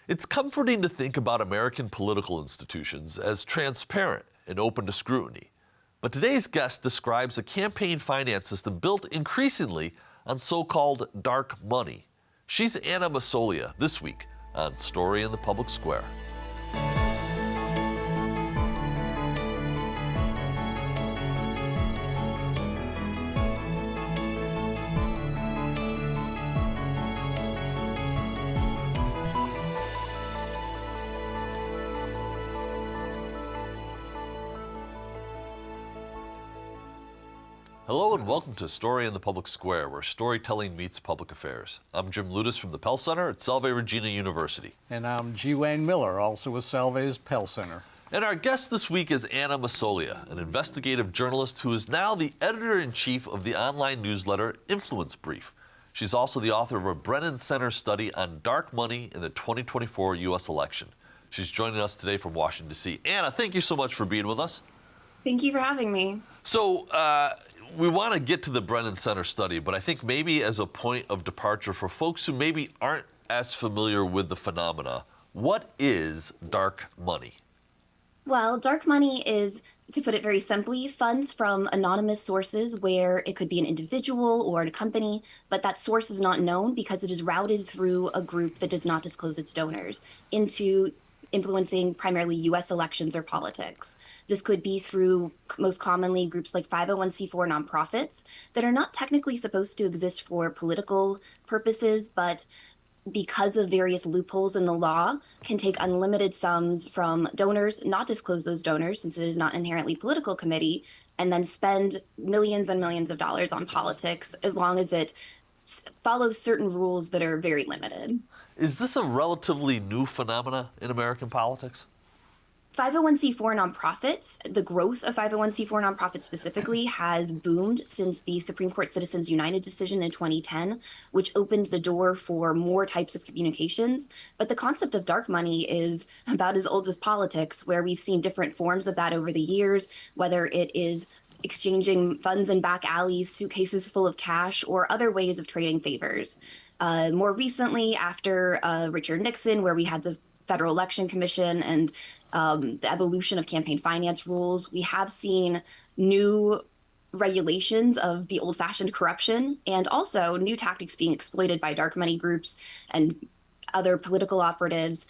It's comforting to think about American political institutions as transparent and open to scrutiny. But today's guest describes a campaign finance system built increasingly on so-called dark money. She's Anna Massoglia this week on Story in the Public Square. Hello and welcome to Story in the Public Square, where storytelling meets public affairs. I'm Jim Ludas from the Pell Center at Salve Regina University. And I'm G. Wayne Miller, also with Salve's Pell Center. And our guest this week is Anna Massoglia, an investigative journalist who is now the editor-in-chief of the online newsletter Influence Brief. She's also the author of a Brennan Center study on dark money in the 2024 U.S. election. She's joining us today from Washington, D.C. Anna, thank you so much for being with us. Thank you for having me. So, we want to get to the Brennan Center study, but I think maybe as a point of departure for folks who maybe aren't as familiar with the phenomena, what is dark money? Well, dark money is, to put it very simply, funds from anonymous sources where it could be an individual or a company, but that source is not known because it is routed through a group that does not disclose its donors into influencing primarily U.S. elections or politics. This could be through, most commonly, groups like 501c4 nonprofits that are not technically supposed to exist for political purposes, but because of various loopholes in the law, can take unlimited sums from donors, not disclose those donors since it is not inherently political committee, and then spend millions and millions of dollars on politics as long as it follows certain rules that are very limited. Is this a relatively new phenomena in American politics? 501c4 nonprofits, the growth of 501c4 nonprofits specifically has boomed since the Supreme Court Citizens United decision in 2010, which opened the door for more types of communications. But the concept of dark money is about as old as politics, where we've seen different forms of that over the years, whether it is exchanging funds in back alleys, suitcases full of cash, or other ways of trading favors. More recently, after Richard Nixon, where we had the Federal Election Commission and the evolution of campaign finance rules, we have seen new regulations of the old-fashioned corruption and also new tactics being exploited by dark money groups and other political operatives,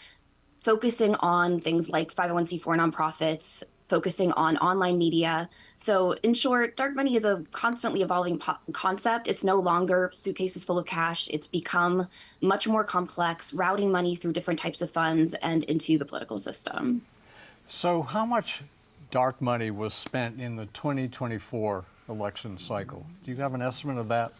focusing on things like 501c4 nonprofits, focusing on online media. So in short, dark money is a constantly evolving concept. It's no longer suitcases full of cash. It's become much more complex, routing money through different types of funds and into the political system. So how much dark money was spent in the 2024 election cycle? Do you have an estimate of that?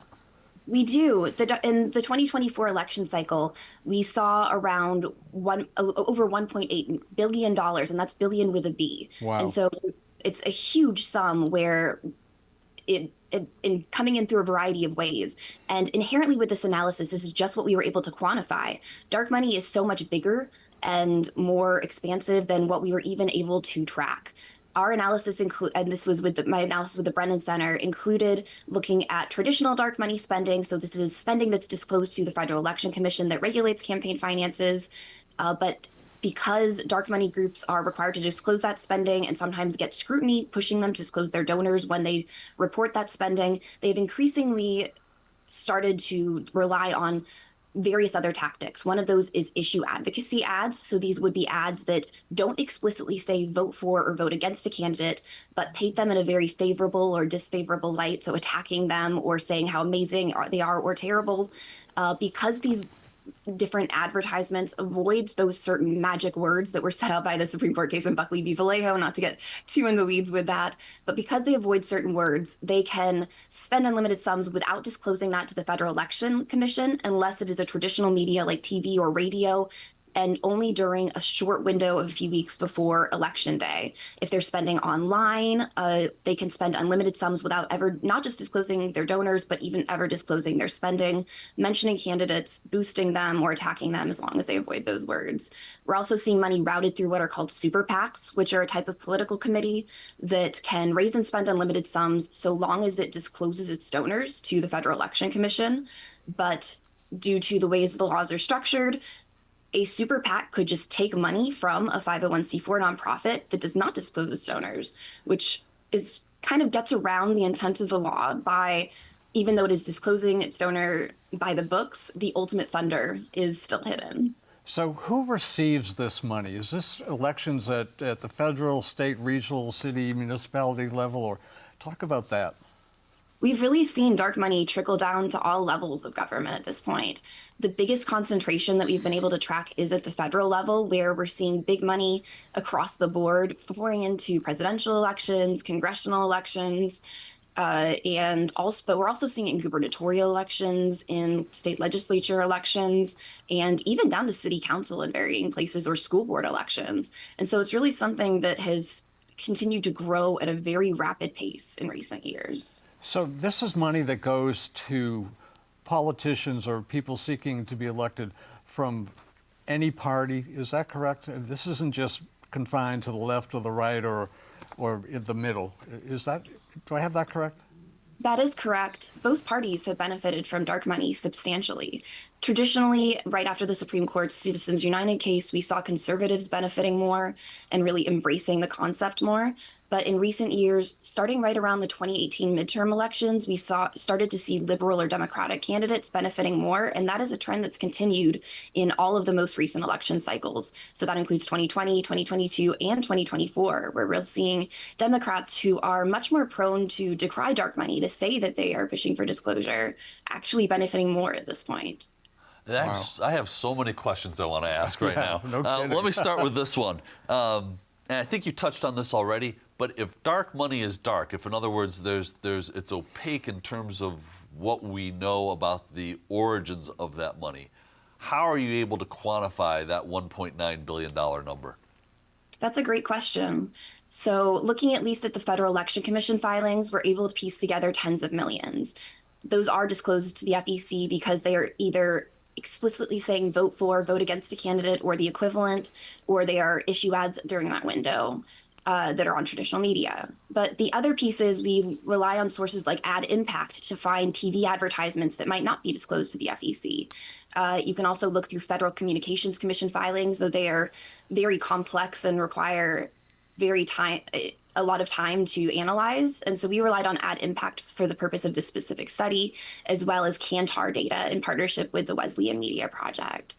We do. In the 2024 election cycle, we saw around over $1.8 billion, and that's billion with a B. Wow. And so it's a huge sum where it coming in through a variety of ways. And inherently with this analysis, this is just what we were able to quantify. Dark money is so much bigger and more expansive than what we were even able to track. Our analysis and this was with my analysis with the Brennan Center, included looking at traditional dark money spending. So this is spending that's disclosed to the Federal Election Commission that regulates campaign finances. But because dark money groups are required to disclose that spending and sometimes get scrutiny pushing them to disclose their donors when they report that spending, they've increasingly started to rely on various other tactics. One of those is issue advocacy ads. So these would be ads that don't explicitly say vote for or vote against a candidate, but paint them in a very favorable or disfavorable light. So attacking them or saying how amazing they are or terrible. Because these different advertisements avoids those certain magic words that were set out by the Supreme Court case in Buckley v. Vallejo, not to get too in the weeds with that, but because they avoid certain words, they can spend unlimited sums without disclosing that to the Federal Election Commission unless it is a traditional media like TV or radio, and only during a short window of a few weeks before Election Day. If they're spending online, they can spend unlimited sums without ever, not just disclosing their donors, but even ever disclosing their spending, mentioning candidates, boosting them, or attacking them as long as they avoid those words. We're also seeing money routed through what are called super PACs, which are a type of political committee that can raise and spend unlimited sums so long as it discloses its donors to the Federal Election Commission. But due to the ways the laws are structured, a super PAC could just take money from a 501c4 nonprofit that does not disclose its donors, which is kind of gets around the intent of the law by, even though it is disclosing its donor by the books, the ultimate funder is still hidden. So who receives this money? Is this elections at the federal, state, regional, city, municipality level, or talk about that? We've really seen dark money trickle down to all levels of government at this point. The biggest concentration that we've been able to track is at the federal level, where we're seeing big money across the board pouring into presidential elections, congressional elections, but we're also seeing it in gubernatorial elections, in state legislature elections, and even down to city council in varying places, or school board elections. And so it's really something that has continued to grow at a very rapid pace in recent years. So this is money that goes to politicians or people seeking to be elected from any party. Is that correct? This isn't just confined to the left or the right or in the middle. Do I have that correct? That is correct. Both parties have benefited from dark money substantially. Traditionally, right after the Supreme Court's Citizens United case, we saw conservatives benefiting more and really embracing the concept more. But in recent years, starting right around the 2018 midterm elections, we started to see liberal or Democratic candidates benefiting more. And that is a trend that's continued in all of the most recent election cycles. So that includes 2020, 2022, and 2024, where we're seeing Democrats who are much more prone to decry dark money, to say that they are pushing for disclosure, actually benefiting more at this point. Wow. I have so many questions I want to ask right now. No kidding. Let me start with this one. And I think you touched on this already, but if dark money is dark, if in other words it's opaque in terms of what we know about the origins of that money, how are you able to quantify that $1.9 billion number? That's a great question. So looking at least at the Federal Election Commission filings, we're able to piece together tens of millions. Those are disclosed to the FEC because they are either explicitly saying vote against a candidate or the equivalent, or they are issue ads during that window that are on traditional media. But the other piece is we rely on sources like Ad Impact to find TV advertisements that might not be disclosed to the FEC. You can also look through Federal Communications Commission filings, though they are very complex and require a lot of time to analyze. And so we relied on Ad Impact for the purpose of this specific study, as well as Kantar data in partnership with the Wesleyan Media Project.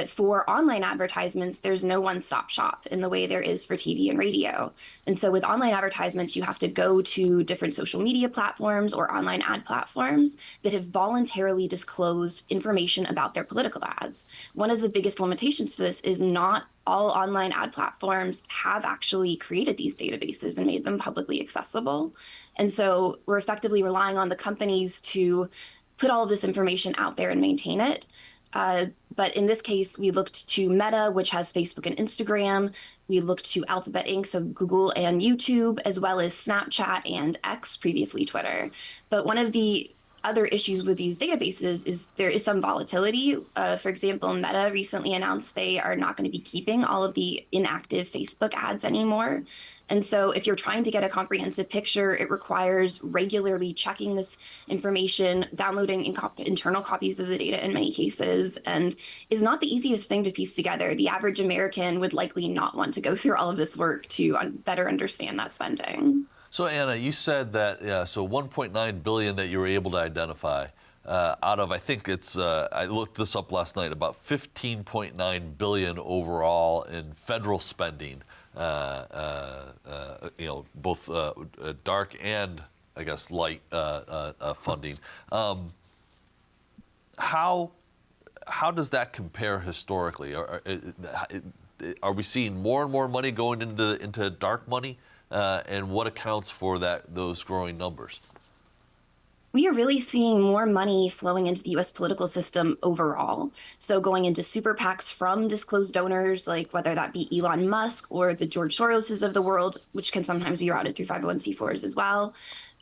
For online advertisements, there's no one-stop shop in the way there is for TV and radio. And so with online advertisements, you have to go to different social media platforms or online ad platforms that have voluntarily disclosed information about their political ads. One of the biggest limitations to this is not all online ad platforms have actually created these databases and made them publicly accessible. And so we're effectively relying on the companies to put all of this information out there and maintain it. But in this case, we looked to Meta, which has Facebook and Instagram. We looked to Alphabet Inc., so Google and YouTube, as well as Snapchat and X, previously Twitter. But one of the other issues with these databases is there is some volatility. For example, Meta recently announced they are not going to be keeping all of the inactive Facebook ads anymore. And so if you're trying to get a comprehensive picture, it requires regularly checking this information, downloading internal copies of the data in many cases, and is not the easiest thing to piece together. The average American would likely not want to go through all of this work to better understand that spending. So Anna, you said that, so 1.9 billion that you were able to identify out of, I think it's, I looked this up last night, about 15.9 billion overall in federal spending, both dark and, I guess, light funding. How does that compare historically? Are we seeing more and more money going into dark money? And what accounts for those growing numbers? We are really seeing more money flowing into the U.S. political system overall. So going into super PACs from disclosed donors, like whether that be Elon Musk or the George Soroses of the world, which can sometimes be routed through 501c4s as well.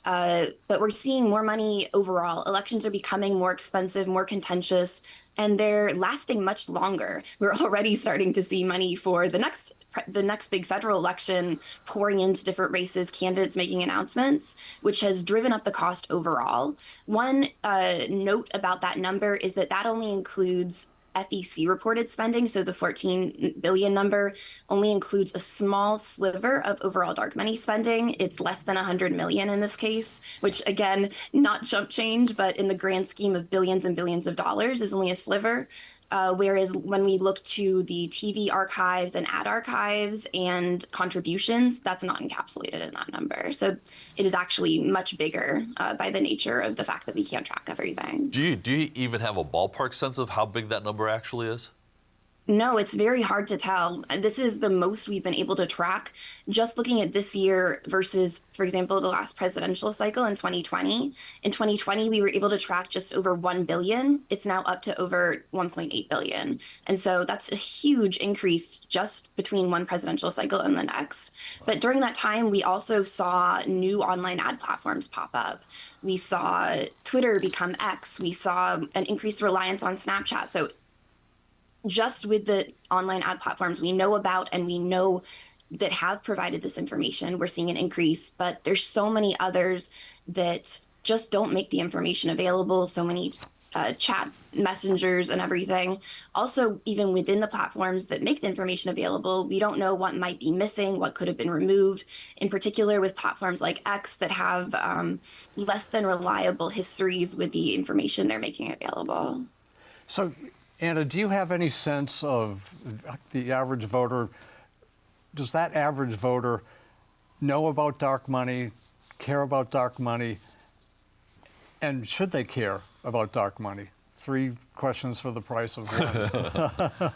But we're seeing more money overall. Elections are becoming more expensive, more contentious, and they're lasting much longer. We're already starting to see money for the next big federal election pouring into different races, candidates making announcements, which has driven up the cost overall. One note about that number is that only includes FEC reported spending, so the 14 billion number, only includes a small sliver of overall dark money spending. It's less than 100 million in this case, which again, not chump change, but in the grand scheme of billions and billions of dollars is only a sliver. Whereas when we look to the TV archives and ad archives and contributions, that's not encapsulated in that number. So it is actually much bigger by the nature of the fact that we can't track everything. Do you even have a ballpark sense of how big that number actually is? No, it's very hard to tell. This is the most we've been able to track just looking at this year versus, for example, the last presidential cycle in 2020. In 2020, we were able to track just over 1 billion. It's now up to over 1.8 billion. And so that's a huge increase just between one presidential cycle and the next. But during that time, we also saw new online ad platforms pop up. We saw Twitter become X. We saw an increased reliance on Snapchat. So just with the online ad platforms we know about and we know that have provided this information, we're seeing an increase, but there's so many others that just don't make the information available, so many chat messengers and everything. Also, even within the platforms that make the information available, we don't know what might be missing, what could have been removed, in particular with platforms like X that have less than reliable histories with the information they're making available. So, Anna, do you have any sense of the average voter? Does that average voter know about dark money, care about dark money, and should they care about dark money? 3 questions for the price of one.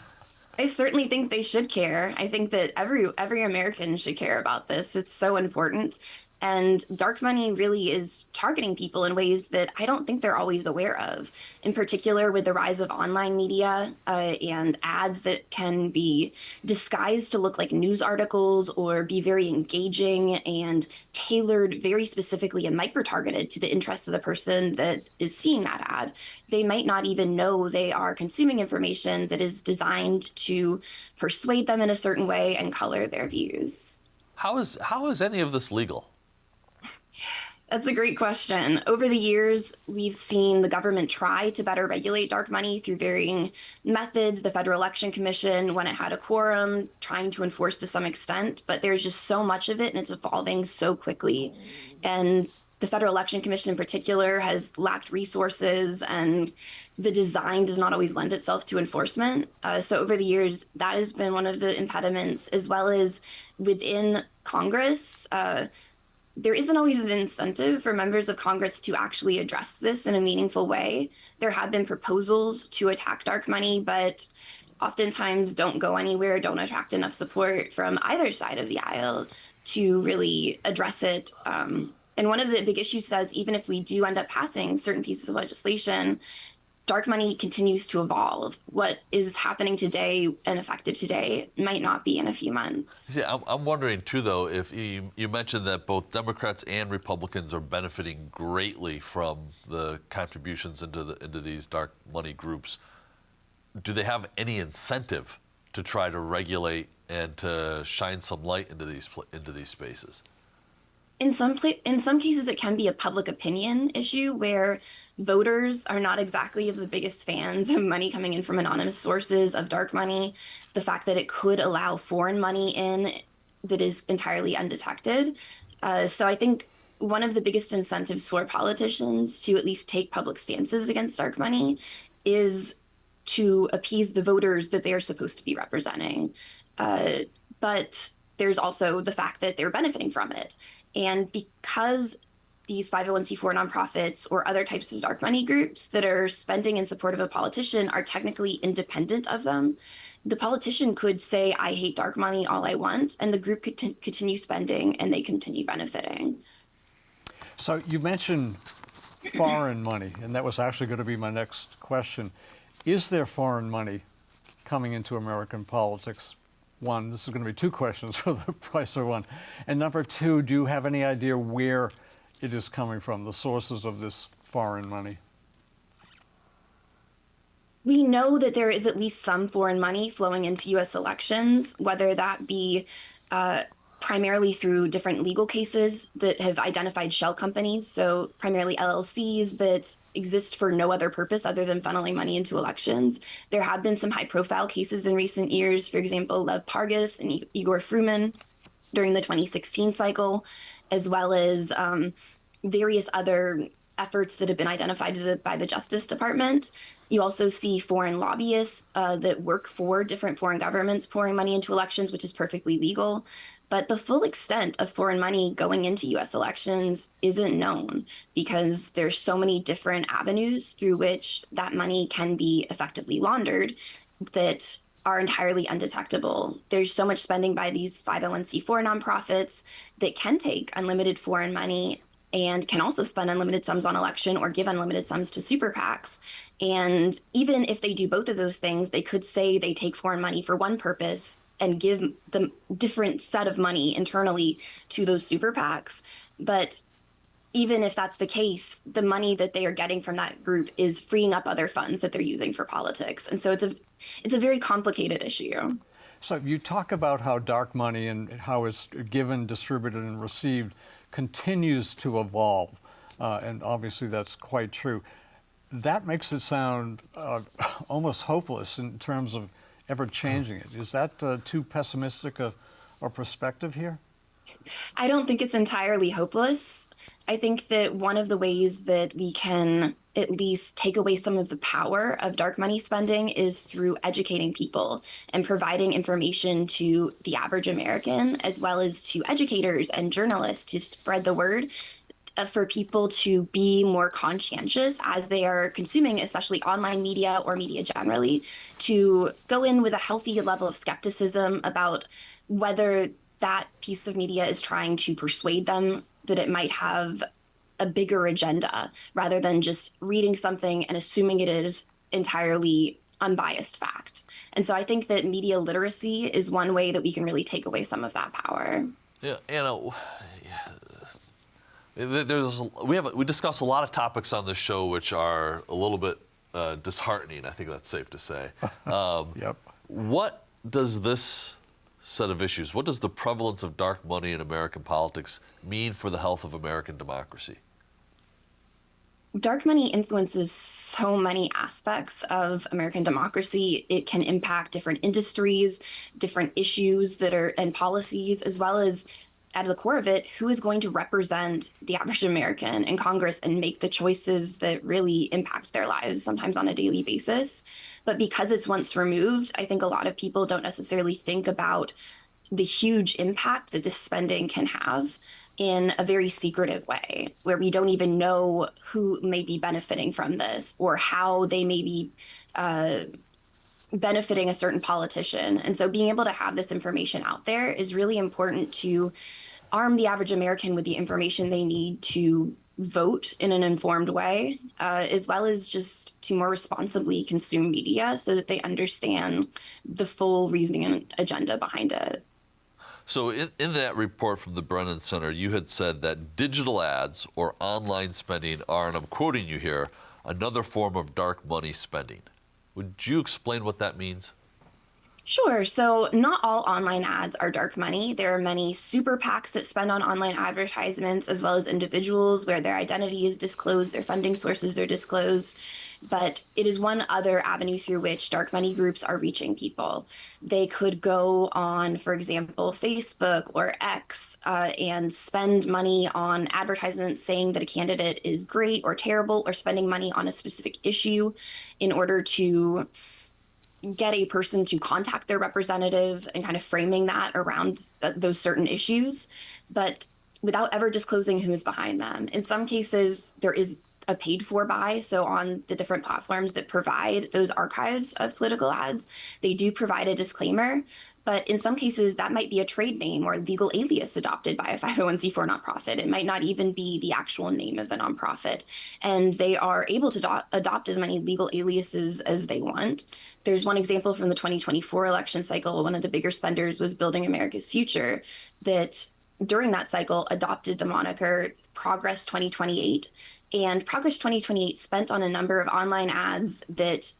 I certainly think they should care. I think that every American should care about this. It's so important. And dark money really is targeting people in ways that I don't think they're always aware of, in particular with the rise of online media and ads that can be disguised to look like news articles or be very engaging and tailored very specifically and micro-targeted to the interests of the person that is seeing that ad. They might not even know they are consuming information that is designed to persuade them in a certain way and color their views. How is any of this legal? That's a great question. Over the years, we've seen the government try to better regulate dark money through varying methods. The Federal Election Commission, when it had a quorum, trying to enforce to some extent, but there's just so much of it and it's evolving so quickly. And the Federal Election Commission in particular has lacked resources and the design does not always lend itself to enforcement. So over the years, that has been one of the impediments, as well as within Congress. There isn't always an incentive for members of Congress to actually address this in a meaningful way. There have been proposals to attack dark money, but oftentimes don't go anywhere, don't attract enough support from either side of the aisle to really address it. And one of the big issues says, even if we do end up passing certain pieces of legislation, dark money continues to evolve. What is happening today and effective today might not be in a few months. See, I'm wondering too, though, if you mentioned that both Democrats and Republicans are benefiting greatly from the contributions into these dark money groups. Do they have any incentive to try to regulate and to shine some light into these spaces? In some cases, it can be a public opinion issue where voters are not exactly the biggest fans of money coming in from anonymous sources of dark money. The fact that it could allow foreign money in that is entirely undetected. So I think one of the biggest incentives for politicians to at least take public stances against dark money is to appease the voters that they are supposed to be representing. But there's also the fact that they're benefiting from it. And because these 501c4 nonprofits or other types of dark money groups that are spending in support of a politician are technically independent of them, the politician could say, I hate dark money all I want, and the group could continue spending and they continue benefiting. So you mentioned foreign money, and that was actually going to be my next question. Is there foreign money coming into American politics? One, this is going to be 2 questions for the price of one. And number 2, do you have any idea where it is coming from, the sources of this foreign money? We know that there is at least some foreign money flowing into U.S. elections, whether that be primarily through different legal cases that have identified shell companies, so primarily LLCs that exist for no other purpose other than funneling money into elections. There have been some high-profile cases in recent years, for example, Lev Pargas and Igor Fruman during the 2016 cycle, as well as various other efforts that have been identified by the Justice Department. You also see foreign lobbyists that work for different foreign governments pouring money into elections, which is perfectly legal. But the full extent of foreign money going into US elections isn't known because there's so many different avenues through which that money can be effectively laundered that are entirely undetectable. There's so much spending by these 501c4 nonprofits that can take unlimited foreign money and can also spend unlimited sums on election or give unlimited sums to super PACs. And even if they do both of those things, they could say they take foreign money for one purpose and give them different set of money internally to those super PACs. But even if that's the case, the money that they are getting from that group is freeing up other funds that they're using for politics. And so it's a very complicated issue. So you talk about how dark money and how it's given, distributed, and received continues to evolve. And obviously that's quite true. That makes it sound almost hopeless in terms of ever changing it. Is that too pessimistic a perspective here? I don't think it's entirely hopeless. I think that one of the ways that we can at least take away some of the power of dark money spending is through educating people and providing information to the average American, as well as to educators and journalists to spread the word for people to be more conscientious as they are consuming, especially online media or media generally, to go in with a healthy level of skepticism about whether that piece of media is trying to persuade them that it might have a bigger agenda rather than just reading something and assuming it is entirely unbiased fact. And so I think that media literacy is one way that we can really take away some of that power. Yeah, Anna, we discuss a lot of topics on this show which are a little bit disheartening. I think that's safe to say. Yep. What does this set of issues, what does the prevalence of dark money in American politics mean for the health of American democracy? Dark money influences so many aspects of American democracy. It can impact different industries, different issues and policies, as well as at the core of it, who is going to represent the average American in Congress and make the choices that really impact their lives, sometimes on a daily basis. But because it's once removed, I think a lot of people don't necessarily think about the huge impact that this spending can have in a very secretive way, where we don't even know who may be benefiting from this or how they may be benefiting a certain politician. And so being able to have this information out there is really important to arm the average American with the information they need to vote in an informed way, as well as just to more responsibly consume media so that they understand the full reasoning and agenda behind it. So in that report from the Brennan Center, you had said that digital ads or online spending are, and I'm quoting you here, another form of dark money spending. Would you explain what that means? Sure. So not all online ads are dark money. There are many super PACs that spend on online advertisements, as well as individuals where their identity is disclosed, their funding sources are disclosed. But it is one other avenue through which dark money groups are reaching people. They could go on, for example, Facebook or X and spend money on advertisements saying that a candidate is great or terrible, or spending money on a specific issue in order to get a person to contact their representative and kind of framing that around those certain issues, but without ever disclosing who is behind them. In some cases, there is a paid for buy. So on the different platforms that provide those archives of political ads, they do provide a disclaimer. But in some cases, that might be a trade name or legal alias adopted by a 501c4 nonprofit. It might not even be the actual name of the nonprofit. And they are able to adopt as many legal aliases as they want. There's one example from the 2024 election cycle. One of the bigger spenders was Building America's Future, that during that cycle adopted the moniker Progress 2028. And Progress 2028 spent on a number of online ads that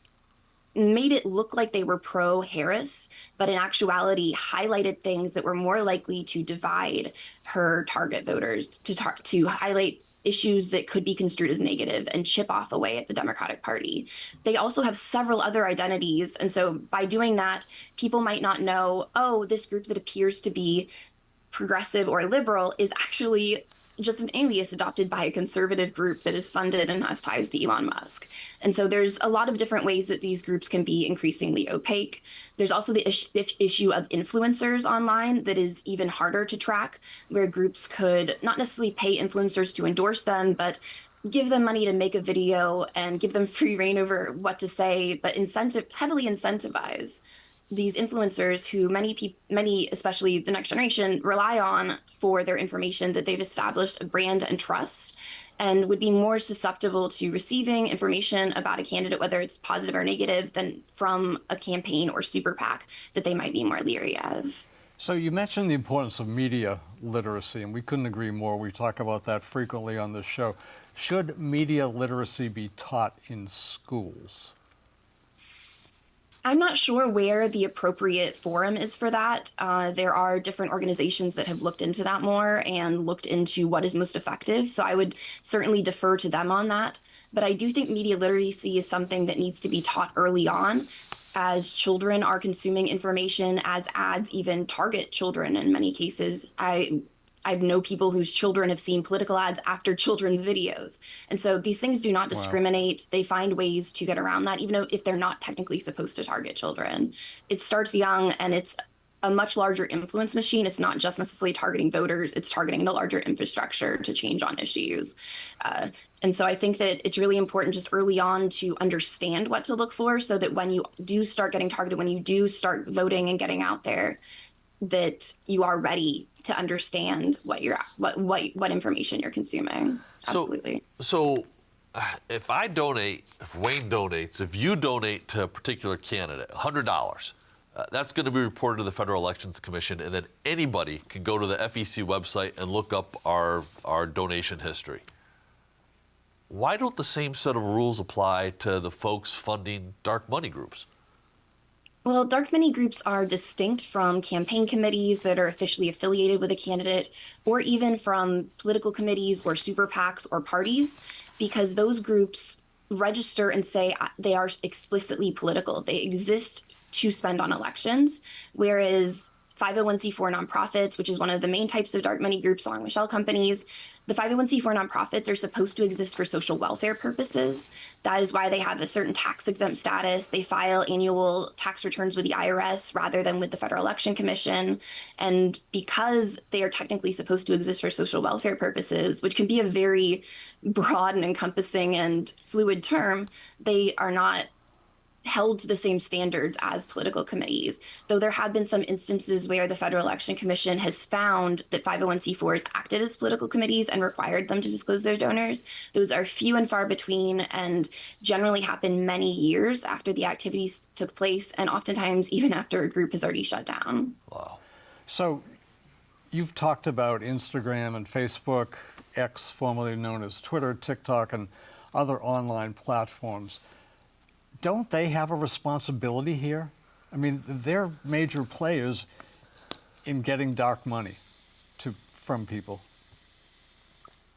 made it look like they were pro-Harris, but in actuality highlighted things that were more likely to divide her target voters, to highlight issues that could be construed as negative and chip off away at the Democratic Party. They also have several other identities. And so by doing that, people might not know, oh, this group that appears to be progressive or liberal is actually just an alias adopted by a conservative group that is funded and has ties to Elon Musk. And so there's a lot of different ways that these groups can be increasingly opaque. There's also the issue of influencers online that is even harder to track, where groups could not necessarily pay influencers to endorse them, but give them money to make a video and give them free reign over what to say, but heavily incentivize these influencers who many, especially the next generation, rely on for their information, that they've established a brand and trust, and would be more susceptible to receiving information about a candidate, whether it's positive or negative, than from a campaign or super PAC that they might be more leery of. So you mentioned the importance of media literacy, and we couldn't agree more. We talk about that frequently on this show. Should media literacy be taught in schools? I'm not sure where the appropriate forum is for that. There are different organizations that have looked into that more and looked into what is most effective. So I would certainly defer to them on that. But I do think media literacy is something that needs to be taught early on, as children are consuming information, as ads even target children in many cases. I know people whose children have seen political ads after children's videos. And so these things do not discriminate. Wow. They find ways to get around that, even if they're not technically supposed to target children. It starts young, and it's a much larger influence machine. It's not just necessarily targeting voters, it's targeting the larger infrastructure to change on issues. And so I think that it's really important just early on to understand what to look for, so that when you do start getting targeted, when you do start voting and getting out there, that you are ready to understand what information you're consuming. Absolutely. So if I donate, if Wayne donates, if you donate to a particular candidate, $100, that's going to be reported to the Federal Elections Commission, and then anybody can go to the FEC website and look up our donation history. Why don't the same set of rules apply to the folks funding dark money groups? Well, dark money groups are distinct from campaign committees that are officially affiliated with a candidate, or even from political committees or super PACs or parties, because those groups register and say they are explicitly political. They exist to spend on elections, whereas 501c4 nonprofits, which is one of the main types of dark money groups along with shell companies, the 501c4 nonprofits are supposed to exist for social welfare purposes. That is why they have a certain tax exempt status. They file annual tax returns with the IRS rather than with the Federal Election Commission. And because they are technically supposed to exist for social welfare purposes, which can be a very broad and encompassing and fluid term, they are not held to the same standards as political committees, though there have been some instances where the Federal Election Commission has found that 501c4s acted as political committees and required them to disclose their donors. Those are few and far between, and generally happen many years after the activities took place, and oftentimes even after a group has already shut down. Wow. So you've talked about Instagram and Facebook, X, formerly known as Twitter, TikTok, and other online platforms. Don't they have a responsibility here? I mean, they're major players in getting dark money from people.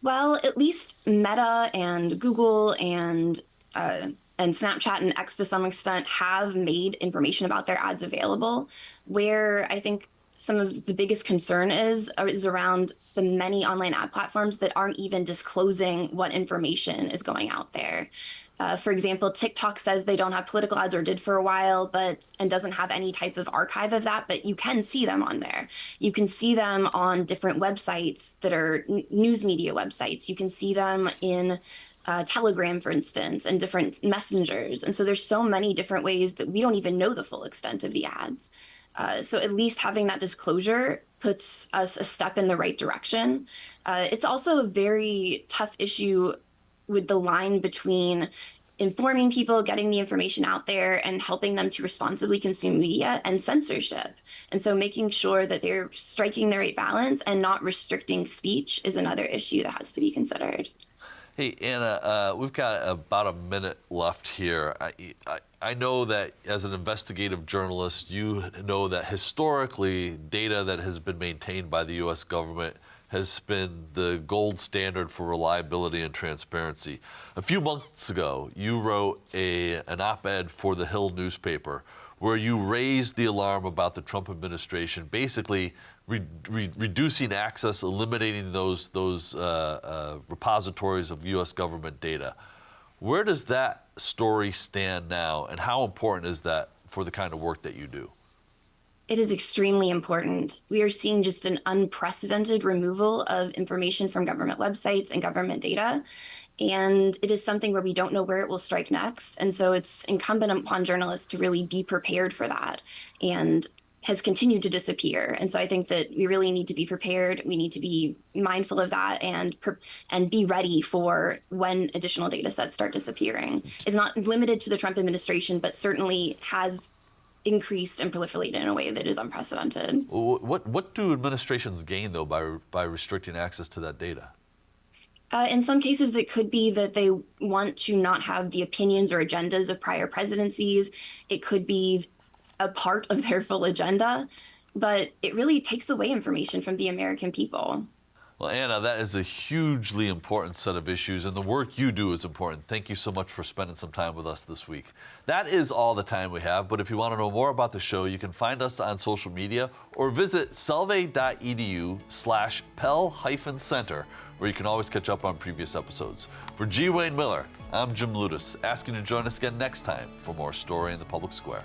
Well, at least Meta and Google and Snapchat and X to some extent have made information about their ads available. Where I think some of the biggest concern is around the many online ad platforms that aren't even disclosing what information is going out there. For example, TikTok says they don't have political ads, or did for a while, and doesn't have any type of archive of that, but you can see them on there. You can see them on different websites that are news media websites. You can see them in Telegram, for instance, and different messengers. And so there's so many different ways that we don't even know the full extent of the ads. So at least having that disclosure puts us a step in the right direction. It's also a very tough issue with the line between informing people, getting the information out there, and helping them to responsibly consume media, and censorship. And so making sure that they're striking the right balance and not restricting speech is another issue that has to be considered. Hey, Anna, we've got about a minute left here. I know that as an investigative journalist, you know that historically, data that has been maintained by the U.S. government has been the gold standard for reliability and transparency. A few months ago, you wrote an op-ed for the Hill newspaper where you raised the alarm about the Trump administration, basically reducing access, eliminating those repositories of U.S. government data. Where does that story stand now, and how important is that for the kind of work that you do? It is extremely important. We are seeing just an unprecedented removal of information from government websites and government data. And it is something where we don't know where it will strike next. And so it's incumbent upon journalists to really be prepared for that, and has continued to disappear. And so I think that we really need to be prepared. We need to be mindful of that and be ready for when additional data sets start disappearing. It's not limited to the Trump administration, but certainly has increased and proliferated in a way that is unprecedented. What do administrations gain, though, by restricting access to that data? In some cases, it could be that they want to not have the opinions or agendas of prior presidencies. It could be a part of their full agenda, but it really takes away information from the American people. Well, Anna, that is a hugely important set of issues, and the work you do is important. Thank you so much for spending some time with us this week. That is all the time we have, but if you want to know more about the show, you can find us on social media or visit solvay.edu/Pell-Center, where you can always catch up on previous episodes. For G. Wayne Miller, I'm Jim Ludis, asking you to join us again next time for more Story in the Public Square.